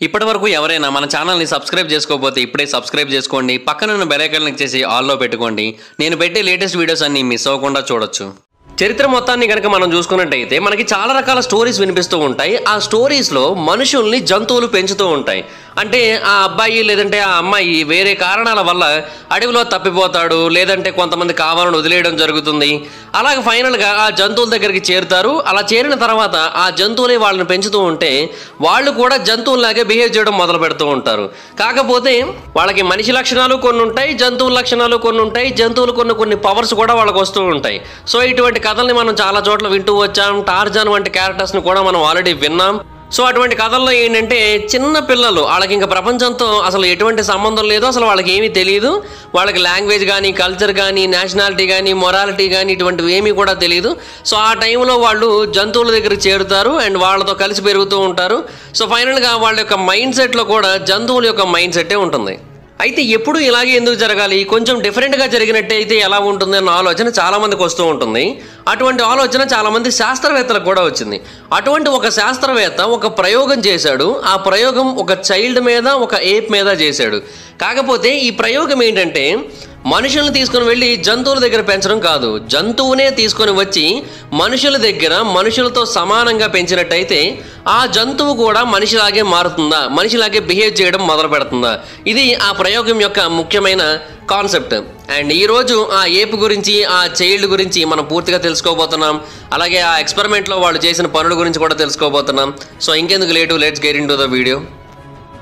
ఇప్పటివరకు ఎవరైనా మన ఛానల్ని సబ్స్క్రైబ్ చేసుకోకపోతే ఇప్పుడే సబ్స్క్రైబ్ చేసుకోండి. పక్కన ఉన్న బెల్ ఐకాన్ క్లిక్ చేసి ఆల్లో పెట్టుకోండి. నేను పెట్టే లేటెస్ట్ వీడియోస్ అన్ని మిస్ అవ్వకుండా చూడొచ్చు. చరిత్ర మొత్తాన్ని కనుక మనం చూసుకున్నట్టయితే మనకి చాలా రకాల స్టోరీస్ వినిపిస్తూ ఉంటాయి. ఆ స్టోరీస్లో మనుషుల్ని జంతువులు పెంచుతూ ఉంటాయి. అంటే ఆ అబ్బాయి లేదంటే ఆ అమ్మాయి వేరే కారణాల వల్ల అడవిలో తప్పిపోతాడు, లేదంటే కొంతమంది కావాలని వదిలేయడం జరుగుతుంది. అలాగే ఫైనల్గా ఆ జంతువుల దగ్గరికి చేరుతారు. అలా చేరిన తర్వాత ఆ జంతువులే వాళ్ళని పెంచుతూ ఉంటే వాళ్ళు కూడా జంతువులాగే బిహేవ్ చేయడం మొదలు పెడుతూ ఉంటారు. కాకపోతే వాళ్ళకి మనిషి లక్షణాలు కొన్ని ఉంటాయి, జంతువుల లక్షణాలు కొన్ని ఉంటాయి, జంతువులు కొన్ని పవర్స్ కూడా వాళ్ళకి వస్తూ ఉంటాయి. సో ఇటువంటి కథల్ని మనం చాలా చోట్ల వింటూ వచ్చాం. టార్జాన్ వంటి క్యారెక్టర్స్ని కూడా మనం ఆల్రెడీ విన్నాం. సో అటువంటి కథల్లో ఏంటంటే చిన్న పిల్లలు వాళ్ళకి ఇంకా ప్రపంచంతో అసలు ఎటువంటి సంబంధం లేదు, అసలు వాళ్ళకి ఏమీ తెలియదు. వాళ్ళకి లాంగ్వేజ్ కానీ, కల్చర్ కానీ, నేషనాలిటీ కానీ, మొరాలిటీ కానీ ఇటువంటివి ఏమీ కూడా తెలియదు. సో ఆ టైంలో వాళ్ళు జంతువుల దగ్గరికి చేరుతారు అండ్ వాళ్ళతో కలిసి పెరుగుతూ ఉంటారు. సో ఫైనల్గా వాళ్ళ యొక్క మైండ్ సెట్లో కూడా జంతువుల యొక్క మైండ్ సెట్టే ఉంటుంది. అయితే ఎప్పుడు ఇలాగే ఎందుకు జరగాలి, కొంచెం డిఫరెంట్గా జరిగినట్టయితే ఎలా ఉంటుంది అన్న ఆలోచన చాలామందికి వస్తూ ఉంటుంది. అటువంటి ఆలోచన చాలామంది శాస్త్రవేత్తలకు కూడా వచ్చింది. అటువంటి ఒక శాస్త్రవేత్త ఒక ప్రయోగం చేశాడు. ఆ ప్రయోగం ఒక చైల్డ్ మీద, ఒక ఏప్ మీద చేశాడు. కాకపోతే ఈ ప్రయోగం ఏంటంటే మనుషులను తీసుకుని వెళ్ళి జంతువుల దగ్గర పెంచడం కాదు, జంతువునే తీసుకొని వచ్చి మనుషుల దగ్గర మనుషులతో సమానంగా పెంచినట్టయితే ఆ జంతువు కూడా మనిషిలాగే మారుతుందా, మనిషిలాగే బిహేవ్ చేయడం మొదలు పెడుతుందా? ఇది ఆ ప్రయోగం యొక్క ముఖ్యమైన కాన్సెప్ట్. అండ్ ఈరోజు ఆ ఏపు గురించి, ఆ చైల్డ్ గురించి మనం పూర్తిగా తెలుసుకోబోతున్నాం. అలాగే ఆ ఎక్స్పెరిమెంట్లో వాళ్ళు చేసిన పనుల గురించి కూడా తెలుసుకోబోతున్నాం. సో ఇంకెందుకు late, let's get into the video.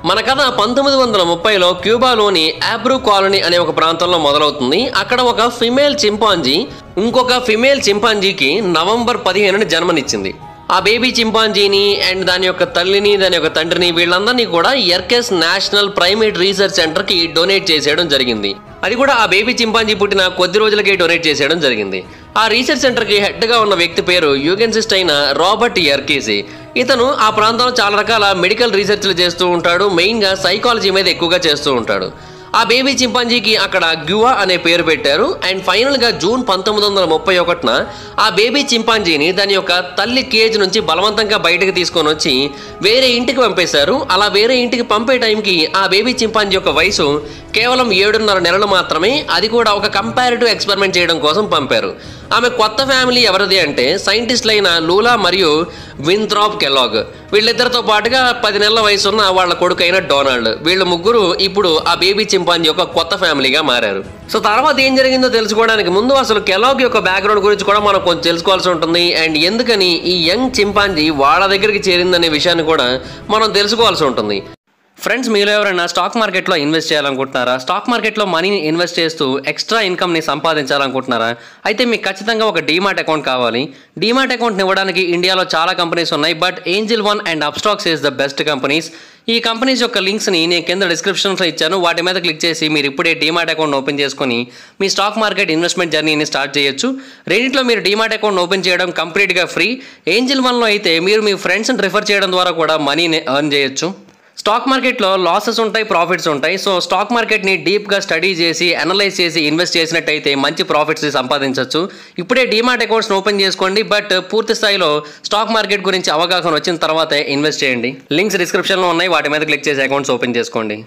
మన కథ 1930లో క్యూబాలోని ఆబ్రూ కాలనీ అనే ఒక ప్రాంతంలో మొదలవుతుంది. అక్కడ ఒక ఫిమేల్ చింపాంజీ ఇంకొక ఫిమేల్ చింపాంజీకి నవంబర్ 15న జన్మనిచ్చింది. ఆ బేబీ చింపాంజీని అండ్ దాని యొక్క తల్లిని, దాని యొక్క తండ్రిని, వీళ్ళందరినీ కూడా ఎర్కెస్ నేషనల్ ప్రైమేట్ రీసెర్చ్ సెంటర్కి డొనేట్ చేసేయడం జరిగింది. అది కూడా ఆ బేబీ చింపాంజీ పుట్టిన కొద్ది రోజులకే డొనేట్ చేసేయడం జరిగింది. ఆ రీసెర్చ్ సెంటర్కి హెడ్గా ఉన్న వ్యక్తి పేరు యూగెన్సిస్ట్ అయిన రాబర్ట్ ఎర్కేసీ. ఇతను ఆ ప్రాంతంలో చాలా రకాల మెడికల్ రీసెర్చ్లు చేస్తూ ఉంటాడు. మెయిన్గా సైకాలజీ మీద ఎక్కువగా చేస్తూ ఉంటాడు. ఆ బేబీ చింపాంజీకి అక్కడ గ్యువా అనే పేరు పెట్టారు. అండ్ ఫైనల్గా జూన్ 1931న ఆ బేబీ చింపాంజీని దాని యొక్క తల్లి కేజ్ నుంచి బలవంతంగా బయటకు తీసుకొని వచ్చి వేరే ఇంటికి పంపేశారు. అలా వేరే ఇంటికి పంపే టైంకి ఆ బేబీ చింపాంజీ యొక్క వయసు కేవలం 7.5 నెలలు మాత్రమే. అది కూడా ఒక కంపారిటివ్ ఎక్స్పెరిమెంట్ చేయడం కోసం పంపారు. ఆమె కొత్త ఫ్యామిలీ ఎవరిది అంటే సైంటిస్టులైన లూలా మరియు వింథ్రాప్ కెలాగ్. వీళ్ళిద్దరితో పాటుగా 10 నెలల వయసు ఉన్న వాళ్ళ కొడుకైన డొనాల్డ్. వీళ్ళు ముగ్గురు ఇప్పుడు ఆ బేబీ చింపాంజీ యొక్క కొత్త ఫ్యామిలీగా మారారు. సో తర్వాత ఏం జరిగిందో తెలుసుకోవడానికి ముందు అసలు కెలాగ్ యొక్క బ్యాక్గ్రౌండ్ గురించి కూడా మనం కొంచెం తెలుసుకోవాల్సి ఉంటుంది. అండ్ ఎందుకని ఈ యంగ్ చింపాంజీ వాళ్ళ దగ్గరికి చేరిందనే విషయాన్ని కూడా మనం తెలుసుకోవాల్సి ఉంటుంది. ఫ్రెండ్స్, మీరు ఎవరైనా స్టాక్ మార్కెట్లో ఇన్వెస్ట్ చేయాలనుకుంటున్నారా? స్టాక్ మార్కెట్లో మనీని ఇన్వెస్ట్ చేస్తూ ఎక్స్ట్రా ఇన్కమ్ని సంపాదించాలనుకుంటున్నారా? అయితే మీకు ఖచ్చితంగా ఒక డీమాట్ అకౌంట్ కావాలి. డీమాట్ అకౌంట్ని ఇవ్వడానికి ఇండియాలో చాలా కంపెనీస్ ఉన్నాయి, but angel one and Upstox is the best companies. ఈ కంపెనీస్ యొక్క లింక్స్ని నేను కింద డిస్క్రిప్షన్లో ఇచ్చాను. వాటి మీద క్లిక్ చేసి మీరు ఇప్పుడే డీమాట్ అకౌంట్ ఓపెన్ చేసుకొని మీ స్టాక్ మార్కెట్ ఇన్వెస్ట్మెంట్ జర్నీని స్టార్ట్ చేయొచ్చు. రెండిట్లో మీరు డీమాట్ అకౌంట్ ఓపెన్ చేయడం కంప్లీట్గా ఫ్రీ. ఏంజిల్ వన్లో అయితే మీరు మీ ఫ్రెండ్స్ని రిఫర్ చేయడం ద్వారా కూడా మనీని ఎర్న్ చేయొచ్చు. స్టాక్ మార్కెట్లో లాసెస్ ఉంటాయి, ప్రాఫిట్స్ ఉంటాయి. సో స్టాక్ మార్కెట్ని డీప్గా స్టడీ చేసి, అనలైజ్ చేసి ఇన్వెస్ట్ చేసినట్టయితే మంచి ప్రాఫిట్స్ని సంపాదించవచ్చు. ఇప్పుడే డీమాట్ అకౌంట్స్ని ఓపెన్ చేసుకోండి, బట్ పూర్తి స్థాయిలో స్టాక్ మార్కెట్ గురించి అవగాహన వచ్చిన తర్వాతే ఇన్వెస్ట్ చేయండి. లింక్స్ డిస్క్రిప్షన్లో ఉన్నాయి, వాటి మీద క్లిక్ చేసి అకౌంట్స్ ఓపెన్ చేసుకోండి.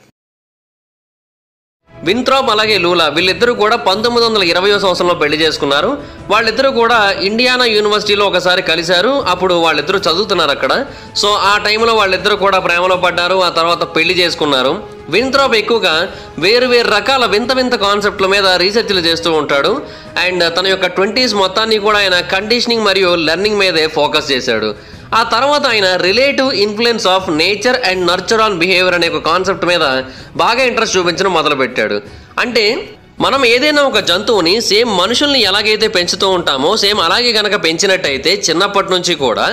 వింథ్రాప్ అలాగే లూలా వీళ్ళిద్దరూ కూడా 1920వ సంవత్సరంలో పెళ్లి చేసుకున్నారు. వాళ్ళిద్దరూ కూడా ఇండియానా యూనివర్సిటీలో ఒకసారి కలిశారు. అప్పుడు వాళ్ళిద్దరూ చదువుతున్నారు అక్కడ. సో ఆ టైంలో వాళ్ళిద్దరూ కూడా ప్రేమలో పడ్డారు. ఆ తర్వాత పెళ్లి చేసుకున్నారు. వింథ్రాప్ ఎక్కువగా వేరు రకాల వింత కాన్సెప్ట్ల మీద రీసెర్చ్లు చేస్తూ ఉంటాడు. అండ్ తన యొక్క 20s మొత్తాన్ని కూడా ఆయన కండిషనింగ్ మరియు లెర్నింగ్ మీదే ఫోకస్ చేశాడు. ఆ తర్వాత ఆయన relative influence of nature and nurture on behaviour అనే ఒక కాన్సెప్ట్ మీద బాగా ఇంట్రెస్ట్ చూపించడం మొదలుపెట్టాడు. అంటే మనం ఏదైనా ఒక జంతువుని సేమ్ మనుషుల్ని ఎలాగైతే పెంచుతూ ఉంటామో సేమ్ అలాగే కనుక పెంచినట్టయితే చిన్నప్పటి నుంచి కూడా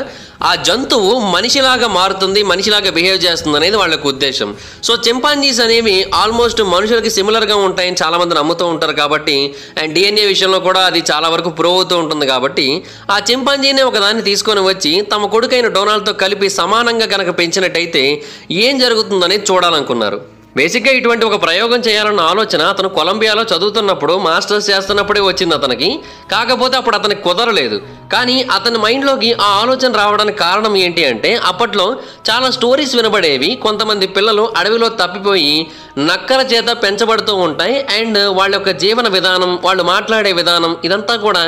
ఆ జంతువు మనిషిలాగా మారుతుంది, మనిషిలాగా బిహేవ్ చేస్తుంది అనేది వాళ్ళకి ఉద్దేశం. సో చింపాంజీస్ అనేవి ఆల్మోస్ట్ మనుషులకి సిమిలర్గా ఉంటాయని చాలామంది నమ్ముతూ ఉంటారు కాబట్టి, అండ్ డిఎన్ఏ విషయంలో కూడా అది చాలా వరకు ప్రూవ్ అవుతూ ఉంటుంది కాబట్టి ఆ చింపాంజీనే ఒకదాన్ని తీసుకొని వచ్చి తమ కొడుకైన డొనాల్డ్తో కలిపి సమానంగా కనుక పెంచినట్టయితే ఏం జరుగుతుందనేది చూడాలనుకున్నారు. బేసిక్గా ఇటువంటి ఒక ప్రయోగం చేయాలన్న ఆలోచన అతను కొలంబియాలో చదువుతున్నప్పుడు మాస్టర్స్ చేస్తున్నప్పుడే వచ్చింది అతనికి. కాకపోతే అప్పుడు అతనికి కుదరలేదు. కానీ అతని మైండ్లోకి ఆ ఆలోచన రావడానికి కారణం ఏంటి అంటే అప్పట్లో చాలా స్టోరీస్ వినబడేవి. కొంతమంది పిల్లలు అడవిలో తప్పిపోయి నక్కల చేత పెంచబడుతూ ఉంటాయి. అండ్ వాళ్ళ యొక్క జీవన విధానం, వాళ్ళు మాట్లాడే విధానం ఇదంతా కూడా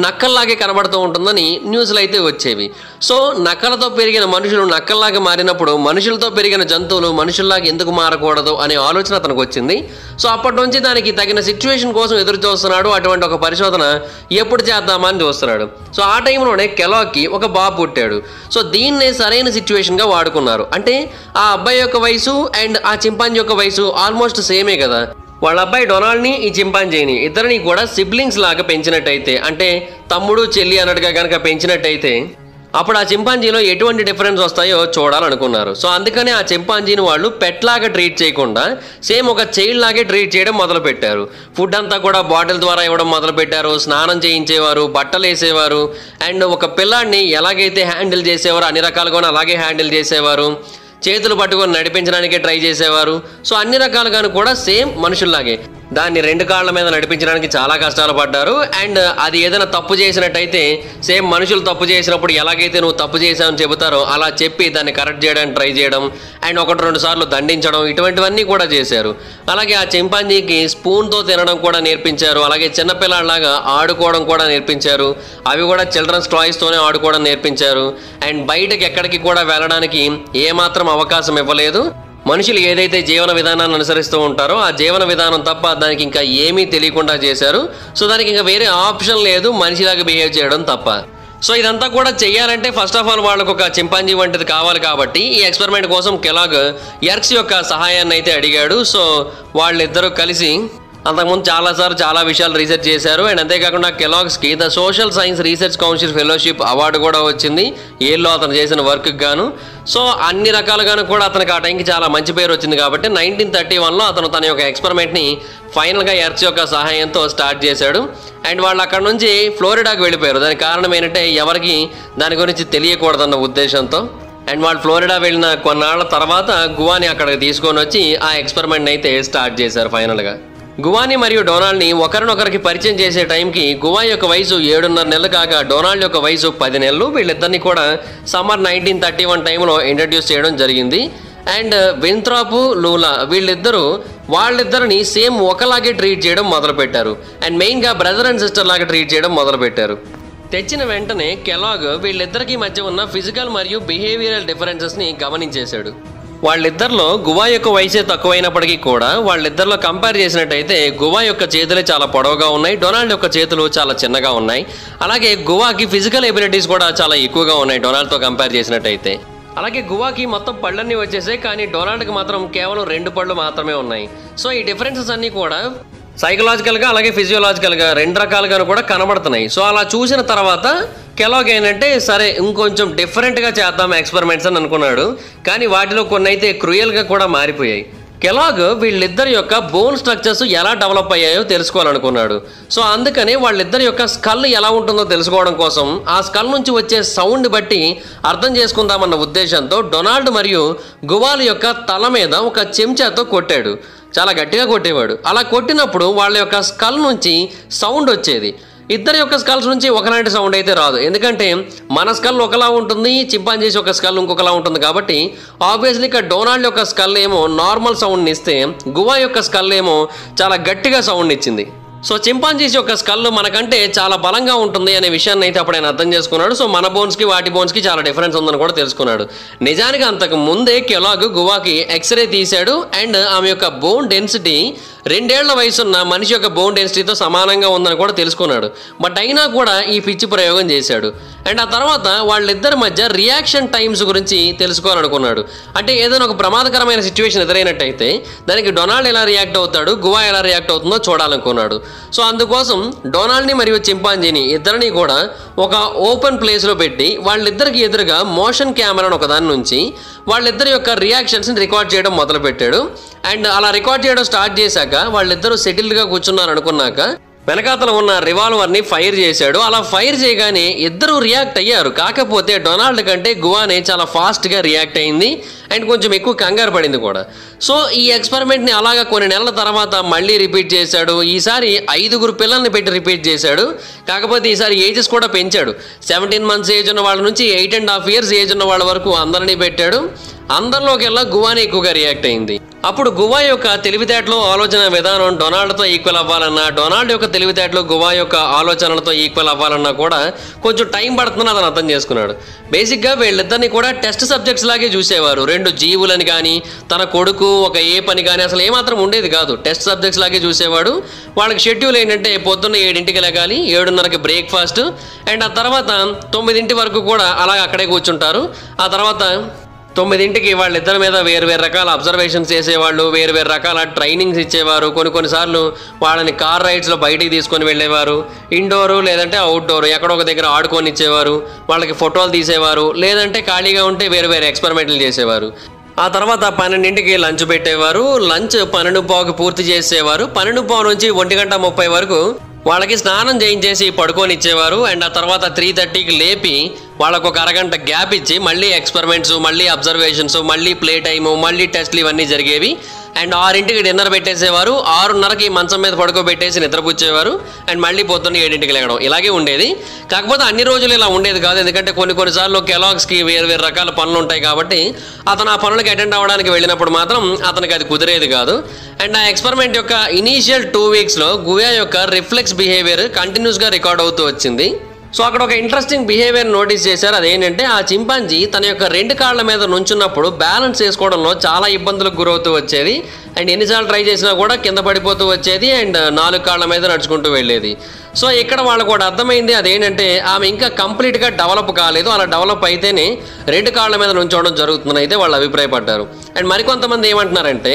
నక్కల్లాగే కనబడుతూ ఉంటుందని న్యూస్లు అయితే వచ్చేవి. సో నక్కలతో పెరిగిన మనుషులు నక్కల్లాగా మారినప్పుడు మనుషులతో పెరిగిన జంతువులు మనుషుల్లాగా ఎందుకు మారకూడదు అనే ఆలోచన అతనికి వచ్చింది. సో అప్పటి నుంచి దానికి తగిన సిచ్యువేషన్ కోసం ఎదురు చూస్తున్నాడు. అటువంటి ఒక పరిశోధన ఎప్పుడు చేద్దామా అని చూస్తున్నాడు. సో ఆ టైంలోనే కెలాగ్కి ఒక బాబు పుట్టాడు. సో దీన్నే సరైన సిచ్యువేషన్గా వాడుకున్నారు. అంటే ఆ అబ్బాయి యొక్క వయసు అండ్ ఆ చింపాంజీ యొక్క వయసు ఆల్మోస్ట్ సేమే కదా. వాళ్ళ అబ్బాయి డొనాల్డ్ని, ఈ చింపాంజీని ఇద్దరిని కూడా సిబ్లింగ్స్ లాగా పెంచినట్టయితే, అంటే తమ్ముడు చెల్లి అన్నట్టుగా కనుక పెంచినట్టయితే అప్పుడు ఆ చింపాంజీలో ఎటువంటి డిఫరెన్స్ వస్తాయో చూడాలనుకున్నారు. సో అందుకని ఆ చింపాంజీని వాళ్ళు పెట్ లాగా ట్రీట్ చేయకుండా సేమ్ ఒక చైల్డ్ లాగే ట్రీట్ చేయడం మొదలుపెట్టారు. ఫుడ్ అంతా కూడా బాటిల్ ద్వారా ఇవ్వడం మొదలుపెట్టారు. స్నానం చేయించేవారు, బట్టలు వేసేవారు. అండ్ ఒక పిల్లాడిని ఎలాగైతే హ్యాండిల్ చేసేవారు అన్ని రకాలుగా అలాగే హ్యాండిల్ చేసేవారు. చేతులు పట్టుకొని నడిపించడానికే ట్రై చేసేవారు. సో అన్ని రకాలుగాను కూడా సేమ్ మనుషుల్లాగే దాన్ని 2 కాళ్ళ మీద నడిపించడానికి చాలా కష్టాలు పడ్డారు. అండ్ అది ఏదైనా తప్పు చేసినట్టయితే సేమ్ మనుషులు తప్పు చేసినప్పుడు ఎలాగైతే నువ్వు తప్పు చేసావని చెబుతారో అలా చెప్పి దాన్ని కరెక్ట్ చేయడానికి ట్రై చేయడం అండ్ 1-2 సార్లు దండించడం ఇటువంటివన్నీ కూడా చేశారు. అలాగే ఆ చింపాంజీకి స్పూన్తో తినడం కూడా నేర్పించారు. అలాగే చిన్నపిల్లలాగా ఆడుకోవడం కూడా నేర్పించారు. అవి కూడా చిల్డ్రన్స్ టాయ్స్తోనే ఆడుకోవడం నేర్పించారు. అండ్ బయటకి ఎక్కడికి కూడా వెళ్ళడానికి ఏమాత్రం అవకాశం ఇవ్వలేదు. మనుషులు ఏదైతే జీవన విధానాన్ని అనుసరిస్తూ ఉంటారో ఆ జీవన విధానం తప్ప దానికి ఇంకా ఏమీ తెలియకుండా చేశారు. సో దానికి ఇంకా వేరే ఆప్షన్ లేదు మనిషిలాగా బిహేవ్ చేయడం తప్ప. సో ఇదంతా కూడా చేయాలంటే ఫస్ట్ ఆఫ్ ఆల్ వాళ్ళకు ఒక చింపాంజీ వంటిది కావాలి. కాబట్టి ఈ ఎక్స్పెరిమెంట్ కోసం కెలాగ్ ఎర్క్స్ యొక్క సహాయాన్ని అయితే అడిగాడు. సో వాళ్ళిద్దరూ కలిసి అంతకుముందు చాలా విషయాలు రీసెర్చ్ చేశారు. అండ్ అంతేకాకుండా కెలాగ్స్కి the Social Science Research Council fellowship award కూడా వచ్చింది ఏల్లో అతను చేసిన వర్క్కి గాను. సో అన్ని రకాలుగాను కూడా అతనికి ఆ టైంకి చాలా మంచి పేరు వచ్చింది. కాబట్టి 1931లో అతను తన యొక్క ఎక్స్పెరిమెంట్ని ఫైనల్గా ఎర్క్స్ యొక్క సహాయంతో స్టార్ట్ చేశాడు. అండ్ వాళ్ళు అక్కడ నుంచి ఫ్లోరిడాకి వెళ్ళిపోయారు. దానికి కారణం ఏంటంటే ఎవరికి దాని గురించి తెలియకూడదన్న ఉద్దేశంతో. అండ్ వాళ్ళు ఫ్లోరిడా వెళ్ళిన కొన్నాళ్ళ తర్వాత గువాని అక్కడికి తీసుకొని వచ్చి ఆ ఎక్స్పెరిమెంట్ని అయితే స్టార్ట్ చేశారు ఫైనల్గా. గువాని మరియు డొనాల్డ్ని ఒకరినొకరికి పరిచయం చేసే టైంకి గువా యొక్క వయసు 7.5 నెలలు కాగా డొనాల్డ్ యొక్క వయసు 10 నెలలు. వీళ్ళిద్దరిని కూడా సమ్మర్ 1931 టైంలో ఇంట్రడ్యూస్ చేయడం జరిగింది. అండ్ వింథ్రాప్, లూలా వాళ్ళిద్దరిని సేమ్ ఒకలాగే ట్రీట్ చేయడం మొదలుపెట్టారు. అండ్ మెయిన్గా బ్రదర్ అండ్ సిస్టర్ లాగా ట్రీట్ చేయడం మొదలుపెట్టారు. తెచ్చిన వెంటనే కెలాగ్ వీళ్ళిద్దరికీ మధ్య ఉన్న ఫిజికల్ మరియు బిహేవియరల్ డిఫరెన్సెస్ని గమనించేశాడు. వాళ్ళిద్దరిలో గువా యొక్క వయసే తక్కువైనప్పటికీ కూడా వాళ్ళిద్దరిలో కంపేర్ చేసినట్టయితే గువా యొక్క చేతులే చాలా పొడవుగా ఉన్నాయి, డొనాల్డ్ యొక్క చేతులు చాలా చిన్నగా ఉన్నాయి. అలాగే గువాకి ఫిజికల్ ఎబిలిటీస్ కూడా చాలా ఎక్కువగా ఉన్నాయి డొనాల్డ్తో కంపేర్ చేసినట్టయితే. అలాగే గువాకి మొత్తం పళ్ళన్నీ వచ్చేసాయి, కానీ డొనాల్డ్కి మాత్రం కేవలం 2 పళ్ళు మాత్రమే ఉన్నాయి. సో ఈ డిఫరెన్సెస్ అన్నీ కూడా సైకలాజికల్గా అలాగే ఫిజియోలాజికల్గా 2 రకాలుగాను కూడా కనబడుతున్నాయి. సో అలా చూసిన తర్వాత కెలాగ్ ఏంటంటే సరే ఇంకొంచెం డిఫరెంట్గా చేద్దాం ఎక్స్పెరిమెంట్స్ అని అనుకున్నాడు. కానీ వాటిలో కొన్ని అయితే క్రూయల్గా కూడా మారిపోయాయి. కెలాగ్ వీళ్ళిద్దరి యొక్క బోన్ స్ట్రక్చర్స్ ఎలా డెవలప్ అయ్యాయో తెలుసుకోవాలనుకున్నాడు. సో అందుకని వాళ్ళిద్దరి యొక్క స్కల్ ఎలా ఉంటుందో తెలుసుకోవడం కోసం ఆ స్కల్ నుంచి వచ్చే సౌండ్ బట్టి అర్థం చేసుకుందామన్న ఉద్దేశంతో డొనాల్డ్ మరియు గువాల యొక్క తల మీద ఒక చెంచాతో కొట్టాడు. చాలా గట్టిగా కొట్టేవాడు. అలా కొట్టినప్పుడు వాళ్ళ యొక్క స్కల్ నుంచి సౌండ్ వచ్చేది. ఇద్దరి యొక్క స్కల్స్ నుంచి ఒకలాంటి సౌండ్ అయితే రాదు. ఎందుకంటే మన స్కల్ ఒకలా ఉంటుంది, చింపాంజీస్ యొక్క స్కల్ ఇంకొకలా ఉంటుంది. కాబట్టి ఆబ్వియస్లీ ఇక్కడ డొనాల్డ్ యొక్క స్కల్ ఏమో నార్మల్ సౌండ్ని ఇస్తే గువా యొక్క స్కల్ ఏమో చాలా గట్టిగా సౌండ్ ఇచ్చింది. సో చింపాంజీస్ యొక్క స్కల్ మనకంటే చాలా బలంగా ఉంటుంది అనే విషయాన్ని అయితే అప్పుడు ఆయన అర్థం చేసుకున్నాడు. సో మన బోన్స్కి వాటి బోన్స్కి చాలా డిఫరెన్స్ ఉందని కూడా తెలుసుకున్నాడు. నిజానికి అంతకు ముందే కెలాగ్ గువాకి ఎక్స్రే తీశాడు. అండ్ ఆమె యొక్క బోన్ డెన్సిటీ 2 ఏళ్ల వయసున్న మనిషి యొక్క బోన్ డెన్సిటీతో సమానంగా ఉందని కూడా తెలుసుకున్నాడు. బట్ అయినా కూడా ఈ పిచ్చి ప్రయోగం చేశాడు. అండ్ ఆ తర్వాత వాళ్ళిద్దరి మధ్య రియాక్షన్ టైమ్స్ గురించి తెలుసుకోవాలనుకున్నాడు. అంటే ఏదైనా ఒక ప్రమాదకరమైన సిచ్యువేషన్ ఎదురైనట్టయితే దానికి డొనాల్డ్ ఎలా రియాక్ట్ అవుతాడు, గువా ఎలా రియాక్ట్ అవుతుందో చూడాలనుకున్నాడు. సో అందుకోసం డొనాల్డ్ని మరియు చింపాంజీని ఇద్దరిని కూడా ఒక ఓపెన్ ప్లేస్లో పెట్టి వాళ్ళిద్దరికి ఎదురుగా మోషన్ కెమెరాను ఒకదాని నుంచి వాళ్ళిద్దరి యొక్క రియాక్షన్స్ని రికార్డ్ చేయడం మొదలుపెట్టాడు. అండ్ అలా రికార్డ్ చేయడం స్టార్ట్ చేశాక వాళ్ళిద్దరూ సెటిల్డ్గా కూర్చున్నారు అనుకున్నాక వెనకాతల ఉన్న రివాల్వర్ని ఫైర్ చేశాడు. అలా ఫైర్ చేయగానే ఇద్దరు రియాక్ట్ అయ్యారు. కాకపోతే డొనాల్డ్ కంటే గువానే చాలా ఫాస్ట్గా రియాక్ట్ అయింది అండ్ కొంచెం ఎక్కువ కంగారు పడింది కూడా. సో ఈ ఎక్స్పెరిమెంట్ని అలాగా కొన్ని నెలల తర్వాత మళ్ళీ రిపీట్ చేశాడు. ఈసారి 5 పిల్లల్ని పెట్టి రిపీట్ చేశాడు. కాకపోతే ఈసారి ఏజెస్ కూడా పెంచాడు. 17 months ఏజ్ ఉన్న వాళ్ళ నుంచి 8.5 years ఏజ్ ఉన్న వాళ్ళ వరకు అందరినీ పెట్టాడు. అందరిలోకెల్లా గువానే ఎక్కువగా రియాక్ట్ అయింది. అప్పుడు గువా యొక్క తెలివితేటలు ఆలోచన విధానం డొనాల్డ్తో ఈక్వల్ అవ్వాలన్నా, డొనాల్డ్ యొక్క తెలివితేటలు గువా యొక్క ఆలోచనలతో ఈక్వల్ అవ్వాలన్నా కూడా కొంచెం టైం పడుతుందని అతను అర్థం చేసుకున్నాడు. బేసిక్గా వీళ్ళిద్దరిని కూడా టెస్ట్ సబ్జెక్ట్స్ లాగే చూసేవారు. 2 జీవులని కానీ తన కొడుకు ఒక ఏ పని కానీ అసలు ఏమాత్రం ఉండేది కాదు. టెస్ట్ సబ్జెక్ట్స్ లాగే చూసేవాడు. వాళ్ళకి షెడ్యూల్ ఏంటంటే పొద్దున్న 7ంటికి లెగాలి, 7:30కి బ్రేక్ఫాస్ట్ అండ్ ఆ తర్వాత 9 వరకు కూడా అలాగ అక్కడే కూర్చుంటారు. ఆ తర్వాత 9ంటికి వాళ్ళిద్దరి మీద వేరు రకాల అబ్జర్వేషన్స్ చేసేవాళ్ళు, వేరు రకాల ట్రైనింగ్స్ ఇచ్చేవారు. కొన్నిసార్లు వాళ్ళని కార్ రైడ్స్లో బయటికి తీసుకొని వెళ్ళేవారు. ఇండోరు లేదంటే అవుట్డోర్ ఎక్కడో ఒక దగ్గర ఆడుకొని ఇచ్చేవారు. వాళ్ళకి ఫోటోలు తీసేవారు. లేదంటే ఖాళీగా ఉంటే వేరు ఎక్స్పెరిమెంట్లు చేసేవారు. ఆ తర్వాత 12ంటికి లంచ్ పెట్టేవారు. లంచ్ 12:15కి పూర్తి చేసేవారు. 12:15 నుంచి 1:30 వరకు వాళ్ళకి స్నానం చేయించేసి పడుకొని ఇచ్చేవారు. అండ్ ఆ తర్వాత 3:30కి లేపి వాళ్ళకు ఒక అరగంట గ్యాప్ ఇచ్చి మళ్ళీ ఎక్స్పెరిమెంట్స్, మళ్ళీ అబ్జర్వేషన్స్, మళ్ళీ ప్లే టైము, మళ్ళీ టెస్ట్లు ఇవన్నీ జరిగేవి. And 6ంటికి dinner పెట్టేసేవారు. 6:30కి మంచం మీద పడుకోబెట్టేసి నిద్రపుచ్చేవారు. అండ్ మళ్ళీ పొద్దున్న 7ంటికి లేగడం ఇలాగే ఉండేది. కాకపోతే అన్ని రోజులు ఇలా ఉండేది కాదు. ఎందుకంటే కొన్నిసార్లు కెలాగ్స్కి వేరు రకాల పనులు ఉంటాయి కాబట్టి అతను ఆ పనులకి అటెండ్ అవ్వడానికి వెళ్ళినప్పుడు మాత్రం అతనికి అది కుదిరేది కాదు. అండ్ ఆ ఎక్స్పెరిమెంట్ యొక్క ఇనీషియల్ 2 weeksలో గువా యొక్క రిఫ్లెక్స్ బిహేవియర్ కంటిన్యూస్గా రికార్డ్ అవుతూ వచ్చింది. సో అక్కడ ఒక ఇంట్రెస్టింగ్ బిహేవియర్ నోటీస్ చేశారు. అదేంటంటే ఆ చింపాంజీ తన యొక్క 2 కాళ్ళ మీద నుంచున్నప్పుడు బ్యాలెన్స్ చేసుకోవడంలో చాలా ఇబ్బందులకు గురవుతూ వచ్చేది. అండ్ ఎన్నిసార్లు ట్రై చేసినా కూడా కింద పడిపోతూ వచ్చేది. అండ్ 4 కాళ్ళ మీద నడుచుకుంటూ వెళ్ళేది. సో ఇక్కడ వాళ్ళకు కూడా అర్థమైంది అదేంటంటే ఆమె ఇంకా కంప్లీట్గా డెవలప్ కాలేదు. అలా డెవలప్ అయితేనే 2 కాళ్ళ మీద నుంచోవడం జరుగుతుందని అయితే వాళ్ళు అభిప్రాయపడ్డారు. అండ్ మరికొంతమంది ఏమంటున్నారంటే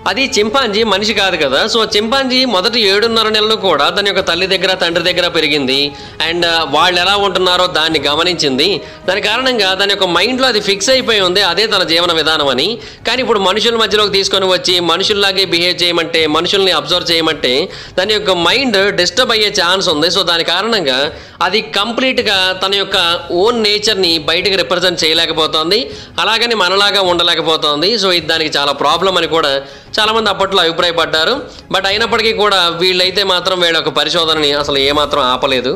అది చింపాంజీ మనిషి కాదు కదా. సో చింపాంజీ మొదటి 7.5 నెలలు కూడా తన యొక్క తల్లి దగ్గర తండ్రి దగ్గర పెరిగింది. అండ్ వాళ్ళు ఎలా ఉంటున్నారో దాన్ని గమనించింది. దాని కారణంగా తన యొక్క మైండ్లో అది ఫిక్స్ అయిపోయి ఉంది, అదే తన జీవన విధానం అని. కానీ ఇప్పుడు మనుషుల మధ్యలోకి తీసుకొని వచ్చి మనుషుల్లాగే బిహేవ్ చేయమంటే, మనుషుల్ని అబ్జర్వ్ చేయమంటే దాని యొక్క మైండ్ డిస్టర్బ్ అయ్యే ఛాన్స్ ఉంది. సో దాని కారణంగా అది కంప్లీట్గా తన యొక్క ఓన్ నేచర్ని బయటకు రిప్రజెంట్ చేయలేకపోతుంది. అలాగని మనలాగా ఉండలేకపోతుంది. సో ఇది దానికి చాలా ప్రాబ్లం అని కూడా చాలామంది అప్పట్లో అభిప్రాయపడ్డారు. బట్ అయినప్పటికీ కూడా వీళ్ళైతే మాత్రం వీళ్ళ యొక్క పరిశోధనని అసలు ఏమాత్రం ఆపలేదు.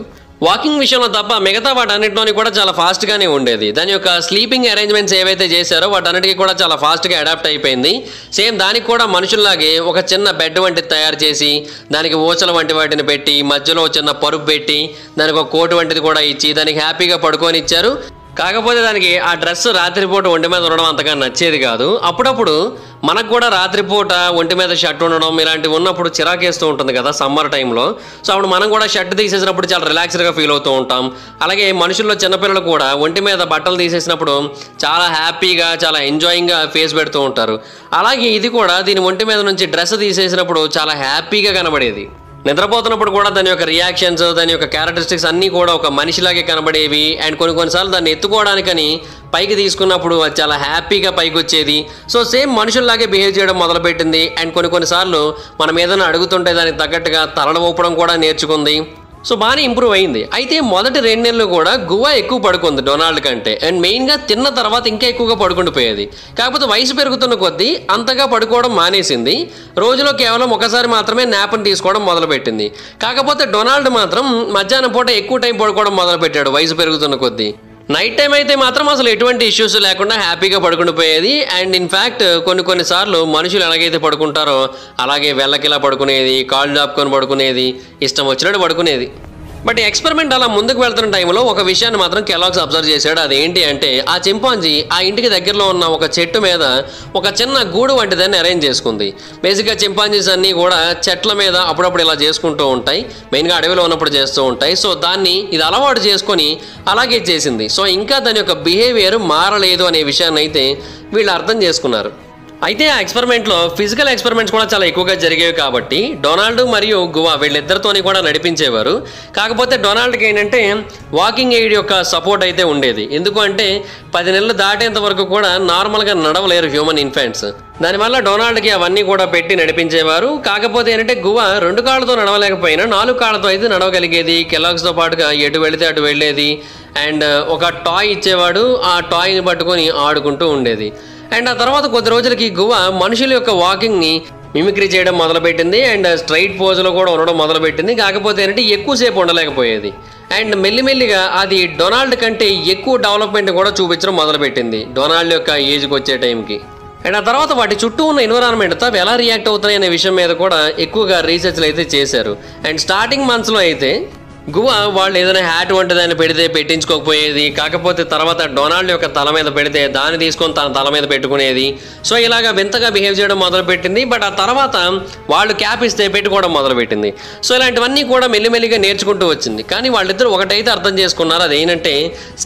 వాకింగ్ విషయంలో తప్ప మిగతా వాటన్నిటిలోని కూడా చాలా ఫాస్ట్గానే ఉండేది. దాని యొక్క స్లీపింగ్ అరేంజ్మెంట్స్ ఏవైతే చేశారో వాటన్నిటికీ కూడా చాలా ఫాస్ట్గా అడాప్ట్ అయిపోయింది. సేమ్ దానికి కూడా మనుషుల్లాగే ఒక చిన్న బెడ్ వంటిది తయారు చేసి దానికి ఊచల వంటి వాటిని పెట్టి మధ్యలో చిన్న పరుపు పెట్టి దానికి ఒక కోటు వంటిది కూడా ఇచ్చి దానికి హ్యాపీగా పడుకొని ఇచ్చారు. కాకపోతే దానికి ఆ డ్రెస్ రాత్రిపూట ఒంటి మీద ఉండడం అంతగా నచ్చేది కాదు. అప్పుడప్పుడు మనకు కూడా రాత్రిపూట ఒంటి మీద షర్ట్ ఉండడం ఇలాంటివి ఉన్నప్పుడు చిరాకేస్తూ ఉంటుంది కదా సమ్మర్ టైంలో. సో అప్పుడు మనం కూడా షర్ట్ తీసేసినప్పుడు చాలా రిలాక్స్డ్గా ఫీల్ అవుతూ ఉంటాం. అలాగే మనుషుల్లో చిన్నపిల్లలు కూడా ఒంటి మీద బట్టలు తీసేసినప్పుడు చాలా హ్యాపీగా చాలా ఎంజాయింగ్గా ఫేస్ పెడుతూ ఉంటారు. అలాగే ఇది కూడా దీని ఒంటి మీద నుంచి డ్రెస్ తీసేసినప్పుడు చాలా హ్యాపీగా కనబడేది. నిద్రపోతున్నప్పుడు కూడా దాని యొక్క రియాక్షన్స్, దాని యొక్క క్యారెక్టరిస్టిక్స్ అన్నీ కూడా ఒక మనిషిలాగే కనబడేవి. అండ్ కొన్నిసార్లు దాన్ని ఎత్తుకోవడానికని పైకి తీసుకున్నప్పుడు అది చాలా హ్యాపీగా పైకి వచ్చేది. సో సేమ్ మనుషుల్లాగే బిహేవ్ చేయడం మొదలుపెట్టింది. అండ్ కొన్నిసార్లు మనం ఏదైనా అడుగుతుంటే దానికి తగ్గట్టుగా తలలు ఊపడం కూడా నేర్చుకుంది. సో బాగానే ఇంప్రూవ్ అయింది. అయితే మొదటి 2 నెలలు కూడా గువా ఎక్కువ పడుకుంది డొనాల్డ్ కంటే. అండ్ మెయిన్గా తిన్న తర్వాత ఇంకా ఎక్కువగా పడుకుండిపోయేది. కాకపోతే వయసు పెరుగుతున్న కొద్దీ అంతగా పడుకోవడం మానేసింది. రోజులో కేవలం ఒకసారి మాత్రమే నాప్ని తీసుకోవడం మొదలుపెట్టింది. కాకపోతే డొనాల్డ్ మాత్రం మధ్యాహ్నం పూట ఎక్కువ టైం పడుకోవడం మొదలుపెట్టాడు వయసు పెరుగుతున్న కొద్దీ. నైట్ టైం అయితే మాత్రం అసలు ఎటువంటి ఇష్యూస్ లేకుండా హ్యాపీగా పడుకుండిపోయేది. అండ్ ఇన్ఫ్యాక్ట్ కొన్నిసార్లు మనుషులు ఎలాగైతే పడుకుంటారో అలాగే వెళ్ళకిలా పడుకునేది, కాళ్ళు జాపుకొని పడుకునేది, ఇష్టం వచ్చినట్టు పడుకునేది. బట్ ఎక్స్పెరిమెంట్ అలా ముందుకు వెళ్తున్న టైంలో ఒక విషయాన్ని మాత్రం కెలాగ్స్ అబ్జర్వ్ చేశాడు. అదేంటి అంటే ఆ చింపాంజీ ఆ ఇంటికి దగ్గరలో ఉన్న ఒక చెట్టు మీద ఒక చిన్న గూడు వంటిదాన్ని అరేంజ్ చేసుకుంది. బేసిక్గా చింపాంజీస్ అన్నీ కూడా చెట్ల మీద అప్పుడప్పుడు ఇలా చేసుకుంటూ ఉంటాయి. మెయిన్గా అడవిలో ఉన్నప్పుడు చేస్తూ ఉంటాయి. సో దాన్ని ఇది అలవాటు చేసుకొని అలాగే చేసింది. సో ఇంకా దాని యొక్క బిహేవియర్ మారలేదు అనే విషయాన్ని అయితే వీళ్ళు అర్థం చేసుకున్నారు. అయితే ఆ ఎక్స్పెరిమెంట్లో ఫిజికల్ ఎక్స్పెరిమెంట్స్ కూడా చాలా ఎక్కువగా జరిగేవి కాబట్టి డొనాల్డ్ మరియు గువా వీళ్ళిద్దరితోని కూడా నడిపించేవారు. కాకపోతే డొనాల్డ్కి ఏంటంటే వాకింగ్ ఎయిడ్ యొక్క సపోర్ట్ అయితే ఉండేది. ఎందుకు అంటే 10 నెలలు దాటేంత వరకు కూడా నార్మల్గా నడవలేరు హ్యూమన్ ఇన్ఫాంట్స్. దానివల్ల డొనాల్డ్కి అవన్నీ కూడా పెట్టి నడిపించేవారు. కాకపోతే ఏంటంటే గువా 2 కాళ్ళతో నడవలేకపోయినా 4 కాళ్ళతో అయితే నడవగలిగేది. కెలాగ్స్తో పాటుగా ఎటు వెళితే అటు వెళ్ళేది. అండ్ ఒక టాయ్ ఇచ్చేవాడు, ఆ టాయ్ని పట్టుకొని ఆడుకుంటూ ఉండేది. అండ్ ఆ తర్వాత కొద్ది రోజులకి గువా మనుషుల యొక్క వాకింగ్ని మిమిక్రీ చేయడం మొదలుపెట్టింది. అండ్ స్ట్రైట్ పోజ్లో కూడా ఉండడం మొదలుపెట్టింది. కాకపోతే ఏంటంటే ఎక్కువసేపు ఉండలేకపోయేది. అండ్ మెల్లిమెల్లిగా అది డొనాల్డ్ కంటే ఎక్కువ డెవలప్మెంట్ కూడా చూపించడం మొదలుపెట్టింది డొనాల్డ్ యొక్క ఏజ్కి వచ్చే టైంకి. అండ్ ఆ తర్వాత వాటి చుట్టూ ఉన్న ఎన్విరాన్మెంట్తో అవి ఎలా రియాక్ట్ అవుతాయి అనే విషయం మీద కూడా ఎక్కువగా రీసెర్చ్లు అయితే చేశారు. అండ్ స్టార్టింగ్ మంత్స్లో అయితే గువా వాళ్ళు ఏదైనా హ్యాట్ వంటి దాన్ని పెడితే పెట్టించుకోకపోయేది. కాకపోతే తర్వాత డొనాల్డ్ యొక్క తల మీద పెడితే దాన్ని తీసుకొని తన తల మీద పెట్టుకునేది. సో ఇలాగ వింతగా బిహేవ్ చేయడం మొదలుపెట్టింది. బట్ ఆ తర్వాత వాళ్ళు క్యాప్ ఇస్తే పెట్టుకోవడం మొదలుపెట్టింది. సో ఇలాంటివన్నీ కూడా మెల్లిమెల్లిగా నేర్చుకుంటూ వచ్చింది. కానీ వాళ్ళిద్దరూ ఒకటైతే అర్థం చేసుకున్నారు, అదేంటంటే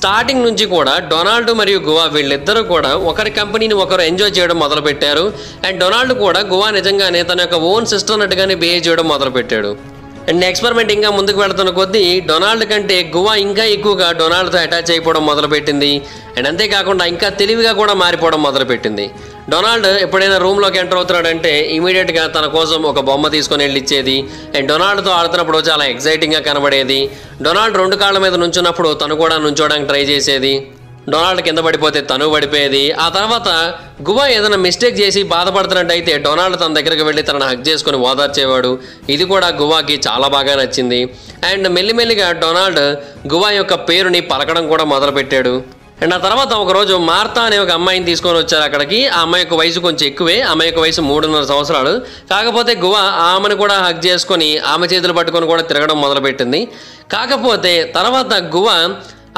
స్టార్టింగ్ నుంచి కూడా డొనాల్డ్ మరియు గువా వీళ్ళిద్దరూ కూడా ఒకరి కంపెనీని ఒకరు ఎంజాయ్ చేయడం మొదలుపెట్టారు. అండ్ డొనాల్డ్ కూడా గువా నిజంగానే తన యొక్క ఓన్ సిస్టర్ అన్నట్టుగానే బిహేవ్ చేయడం మొదలుపెట్టాడు. అండ్ ఎక్స్పెరిమెంట్ ఇంకా ముందుకు వెళ్తున్న కొద్దీ డొనాల్డ్ కంటే గువా ఇంకా ఎక్కువగా డొనాల్డ్తో అటాచ్ అయిపోవడం మొదలుపెట్టింది. అండ్ అంతేకాకుండా ఇంకా తెలివిగా కూడా మారిపోవడం మొదలుపెట్టింది. డొనాల్డ్ ఎప్పుడైనా రూమ్లోకి ఎంటర్ అవుతున్నాడంటే ఇమీడియట్గా తన కోసం ఒక బొమ్మ తీసుకొని వెళ్ళి ఇచ్చేది. అండ్ డొనాల్డ్తో ఆడుతున్నప్పుడు చాలా ఎక్సైటింగ్గా కనబడేది. డొనాల్డ్ 2 కాళ్ళ మీద నుంచున్నప్పుడు తను కూడా నుంచోడానికి ట్రై చేసేది. డొనాల్డ్ కింద పడిపోతే తను పడిపోయేది. ఆ తర్వాత గువా ఏదైనా మిస్టేక్ చేసి బాధపడుతున్నట్టయితే డొనాల్డ్ తన దగ్గరికి వెళ్ళి తనను హగ్ చేసుకుని ఓదార్చేవాడు. ఇది కూడా గువాకి చాలా బాగా నచ్చింది. అండ్ మెల్లిమెల్లిగా డొనాల్డ్ గువా యొక్క పేరుని పలకడం కూడా మొదలుపెట్టాడు. అండ్ ఆ తర్వాత ఒకరోజు మార్తా అనే ఒక అమ్మాయిని తీసుకొని వచ్చారు అక్కడికి. ఆ అమ్మాయి యొక్క వయసు కొంచెం ఎక్కువే, అమ్మాయి యొక్క వయసు 3.5 సంవత్సరాలు. కాకపోతే గువా ఆమెను కూడా హగ్ చేసుకొని ఆమె చేతులు పట్టుకొని కూడా తిరగడం మొదలుపెట్టింది. కాకపోతే తర్వాత గువా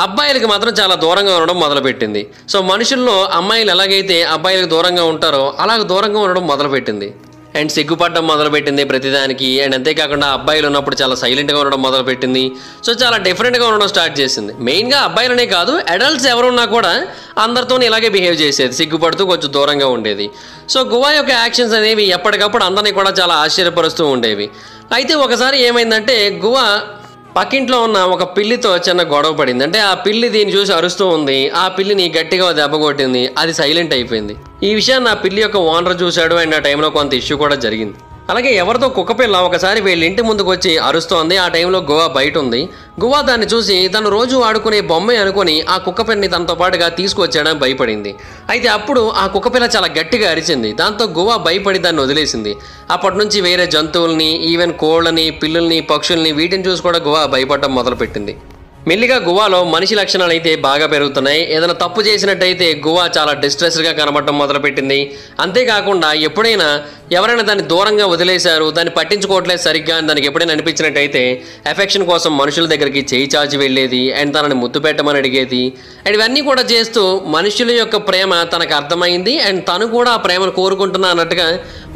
అబ్బాయిలకి మాత్రం చాలా దూరంగా ఉండడం మొదలుపెట్టింది. సో మనుషుల్లో అమ్మాయిలు ఎలాగైతే అబ్బాయిలకు దూరంగా ఉంటారో అలాగ దూరంగా ఉండడం మొదలుపెట్టింది. అండ్ సిగ్గుపడడం మొదలుపెట్టింది ప్రతిదానికి. అండ్ అంతేకాకుండా అబ్బాయిలు ఉన్నప్పుడు చాలా సైలెంట్గా ఉండడం మొదలుపెట్టింది. సో చాలా డిఫరెంట్గా ఉండడం స్టార్ట్ చేసింది. మెయిన్గా అబ్బాయిలనే కాదు, అడల్ట్స్ ఎవరున్నా కూడా అందరితో ఇలాగే బిహేవ్ చేసేది, సిగ్గుపడుతూ కొంచెం దూరంగా ఉండేది. సో గువా యొక్క యాక్షన్స్ అనేవి ఎప్పటికప్పుడు అందరినీ కూడా చాలా ఆశ్చర్యపరుస్తూ ఉండేవి. అయితే ఒకసారి ఏమైందంటే గువా పక్కింట్లో ఉన్న ఒక పిల్లితో చిన్న గొడవ పడింది. అంటే ఆ పిల్లి దీన్ని చూసి అరుస్తూ ఉంది. ఆ పిల్లిని గట్టిగా దెబ్బ కొట్టింది. అది సైలెంట్ అయిపోయింది. ఈ విషయాన్ని ఆ పిల్లి యొక్క ఓనర్ చూశాడు. అండ్ ఆ టైంలో కొంత ఇష్యూ కూడా జరిగింది. అలాగే ఎవరితో కుక్కపిల్ల ఒకసారి వీళ్ళ ఇంటి ముందుకు వచ్చి అరుస్తోంది. ఆ టైంలో గువా బయట ఉంది. గువా దాన్ని చూసి తను రోజు ఆడుకునే బొమ్మే అనుకుని ఆ కుక్కపిల్లని తనతో పాటుగా తీసుకొచ్చాడని భయపడింది. అయితే అప్పుడు ఆ కుక్కపిల్ల చాలా గట్టిగా అరిచింది. దాంతో గువా భయపడి దాన్ని వదిలేసింది. అప్పటి నుంచి వేరే జంతువుల్ని, ఈవెన్ కోళ్ళని, పిల్లుల్ని, పక్షుల్ని వీటిని చూసి కూడా గువా భయపడడం మొదలుపెట్టింది. మెల్లిగా గువాలో మనిషి లక్షణాలు అయితే బాగా పెరుగుతున్నాయి. ఏదైనా తప్పు చేసినట్టయితే గువా చాలా డిస్ట్రెస్డ్గా కనబడటం మొదలుపెట్టింది. అంతేకాకుండా ఎప్పుడైనా ఎవరైనా దాన్ని దూరంగా వదిలేశారు, దాన్ని పట్టించుకోవట్లేదు సరిగ్గా అని దానికి ఎప్పుడైనా అనిపించినట్టయితే ఎఫెక్షన్ కోసం మనుషుల దగ్గరికి చేయి చాచి వెళ్ళేది. అండ్ తనని ముద్దు పెట్టమని అడిగేది. అండ్ ఇవన్నీ కూడా చేస్తూ మనుషుల యొక్క ప్రేమ తనకు అర్థమైంది. అండ్ తను కూడా ఆ ప్రేమను కోరుకుంటున్నా అన్నట్టుగా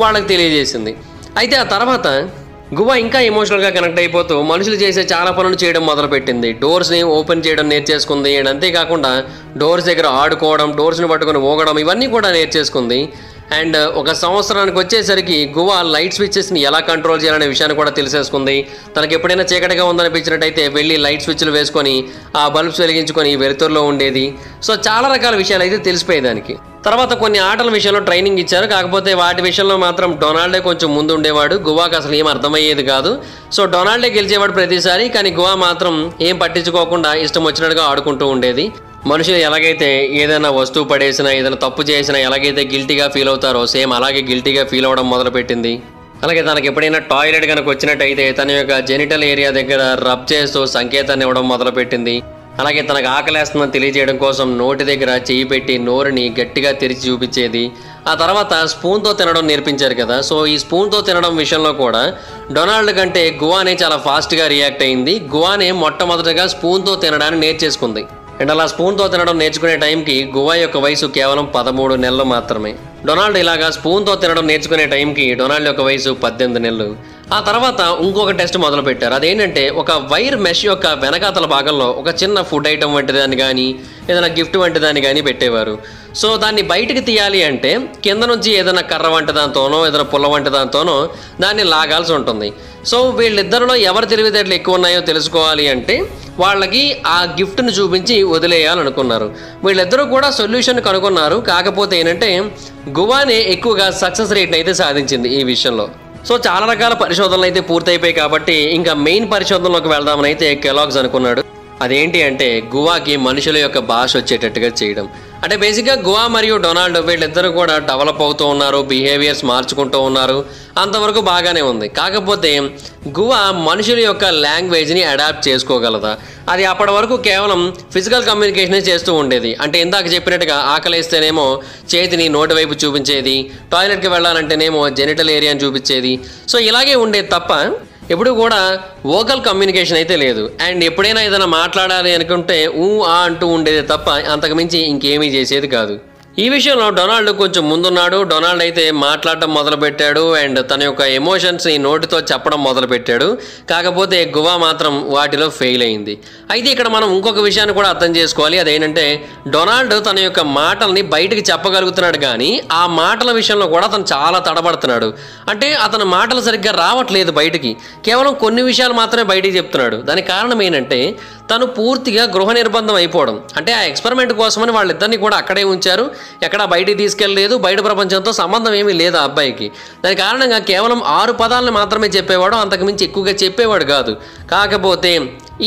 వాళ్ళకి తెలియజేసింది. అయితే ఆ తర్వాత గువా ఇంకా ఎమోషనల్గా కనెక్ట్ అయిపోతూ మనుషులు చేసే చాలా పనులు చేయడం మొదలుపెట్టింది. డోర్స్ని ఓపెన్ చేయడం నేర్చేసుకుంది. అండ్ అంతేకాకుండా డోర్స్ దగ్గర ఆడుకోవడం, డోర్స్ని పట్టుకొని ఊగడం, ఇవన్నీ కూడా నేర్చేసుకుంది. అండ్ ఒక సంవత్సరానికి వచ్చేసరికి గువా లైట్ స్విచ్చెస్ని ఎలా కంట్రోల్ చేయాలనే విషయాన్ని కూడా తెలిసేసుకుంది. తనకి ఎప్పుడైనా చీకటిగా ఉందనిపించినట్టయితే వెళ్ళి లైట్ స్విచ్లు వేసుకొని ఆ బల్బ్స్ వెలిగించుకొని వెలుతురులో ఉండేది. సో చాలా రకాల విషయాలు అయితే తెలిసిపోయాయి దానికి. తర్వాత కొన్ని ఆటల విషయంలో ట్రైనింగ్ ఇచ్చారు. కాకపోతే వాటి విషయంలో మాత్రం డొనాల్డే కొంచెం ముందు ఉండేవాడు. గువాకి అసలు ఏం అర్థమయ్యేది కాదు. సో డొనాల్డే గెలిచేవాడు ప్రతిసారి. కానీ గువా మాత్రం ఏం పట్టించుకోకుండా ఇష్టం వచ్చినట్టుగా ఆడుకుంటూ ఉండేది. మనుషులు ఎలాగైతే ఏదైనా వస్తువు పడేసినా, ఏదైనా తప్పు చేసినా ఎలాగైతే గిల్టీగా ఫీల్ అవుతారో సేమ్ అలాగే గిల్టీగా ఫీల్ అవ్వడం మొదలుపెట్టింది. అలాగే తనకి ఎప్పుడైనా టాయిలెట్ కనుక వచ్చినట్టయితే తన యొక్క జెనిటల్ ఏరియా దగ్గర రబ్ చేస్తూ సంకేతాన్ని ఇవ్వడం మొదలుపెట్టింది. అలాగే తనకు ఆకలేస్తుందని తెలియజేయడం కోసం నోటి దగ్గర చెయ్యి పెట్టి నోరుని గట్టిగా తెరిచి చూపించేది. ఆ తర్వాత స్పూన్తో తినడం నేర్పించారు కదా. సో ఈ స్పూన్తో తినడం విషయంలో కూడా డొనాల్డ్ కంటే గువానే చాలా ఫాస్ట్గా రియాక్ట్ అయింది. గువానే మొట్టమొదటిగా స్పూన్తో తినడాన్ని నేర్చేసుకుంది. అండ్ అలా స్పూన్తో తినడం నేర్చుకునే టైంకి గువా యొక్క వయసు కేవలం 13 నెలలు మాత్రమే. డొనాల్డ్ ఇలాగా స్పూన్తో తినడం నేర్చుకునే టైంకి డొనాల్డ్ యొక్క వయసు 18 నెలలు. ఆ తర్వాత ఇంకొక టెస్ట్ మొదలుపెట్టారు. అదేంటంటే ఒక వైర్ మెష్ యొక్క వెనకాతల భాగంలో ఒక చిన్న ఫుడ్ ఐటమ్ వంటి దాన్ని కానీ ఏదైనా గిఫ్ట్ వంటి దాన్ని కానీ పెట్టేవారు. సో దాన్ని బయటికి తీయాలి అంటే కింద నుంచి ఏదైనా కర్ర వంటి దాంతోనో ఏదైనా పుల్ల వంటి దాంతోనో దాన్ని లాగాల్సి ఉంటుంది. సో వీళ్ళిద్దరిలో ఎవరి తెలివితేటలు ఎక్కువ ఉన్నాయో తెలుసుకోవాలి అంటే వాళ్ళకి ఆ గిఫ్ట్ని చూపించి వదిలేయాలనుకున్నారు. వీళ్ళిద్దరూ కూడా సొల్యూషన్ కనుగొన్నారు. కాకపోతే ఏంటంటే గువానే ఎక్కువగా సక్సెస్ రేట్ని అయితే సాధించింది ఈ విషయంలో. సో చాలా రకాల పరిశోధనలు అయితే పూర్తయిపోయాయి కాబట్టి ఇంకా మెయిన్ పరిశోధనలోకి వెళ్దామని అయితే కెలాగ్స్ అనుకున్నాడు. అదేంటి అంటే గువాకి మనుషుల యొక్క భాష వచ్చేటట్టుగా చేయడం. అంటే బేసిక్గా గువా మరియు డొనాల్డ్ వీళ్ళిద్దరూ కూడా డెవలప్ అవుతూ ఉన్నారు, బిహేవియర్స్ మార్చుకుంటూ ఉన్నారు, అంతవరకు బాగానే ఉంది. కాకపోతే గువా మనుషుల యొక్క లాంగ్వేజ్ని అడాప్ట్ చేసుకోగలదా? అది అప్పటి వరకు కేవలం ఫిజికల్ కమ్యూనికేషనే చేస్తూ ఉండేది. అంటే ఇందాక చెప్పినట్టుగా ఆకలిస్తేనేమో చేతిని నోటి వైపు చూపించేది, టాయిలెట్కి వెళ్ళాలంటేనేమో జెనిటల్ ఏరియాని చూపించేది. సో ఇలాగే ఉండేది తప్ప ఎప్పుడు కూడా వోకల్ కమ్యూనికేషన్ అయితే లేదు. అండ్ ఎప్పుడైనా ఏదైనా మాట్లాడాలి అనుకుంటే ఆ అంటూ ఉండేది తప్ప అంతకుమించి ఇంకేమీ చేసేది కాదు. ఈ విషయంలో డొనాల్డ్ కొంచెం ముందున్నాడు. డొనాల్డ్ అయితే మాట్లాడటం మొదలుపెట్టాడు అండ్ తన యొక్క ఎమోషన్స్ని నోటితో చెప్పడం మొదలుపెట్టాడు. కాకపోతే గువా మాత్రం వాటిలో ఫెయిల్ అయింది. అయితే ఇక్కడ మనం ఇంకొక విషయాన్ని కూడా అర్థం చేసుకోవాలి. అదేంటంటే డొనాల్డ్ తన యొక్క మాటల్ని బయటికి చెప్పగలుగుతున్నాడు, కానీ ఆ మాటల విషయంలో కూడా అతను చాలా తడబడుతున్నాడు. అంటే అతని మాటలు సరిగ్గా రావట్లేదు బయటికి, కేవలం కొన్ని విషయాలు మాత్రమే బయటికి చెప్తున్నాడు. దానికి కారణం ఏంటంటే తను పూర్తిగా గృహ నిర్బంధం అయిపోవడం. అంటే ఆ ఎక్స్పెరిమెంట్ కోసమని వాళ్ళిద్దరిని కూడా అక్కడే ఉంచారు, ఎక్కడా బయటికి తీసుకెళ్ళలేదు, బయట ప్రపంచంతో సంబంధం ఏమీ లేదు ఆ అబ్బాయికి. దాని కారణంగా కేవలం 6 పదాలను మాత్రమే చెప్పేవాడు, అంతకుమించి ఎక్కువగా చెప్పేవాడు కాదు. కాకపోతే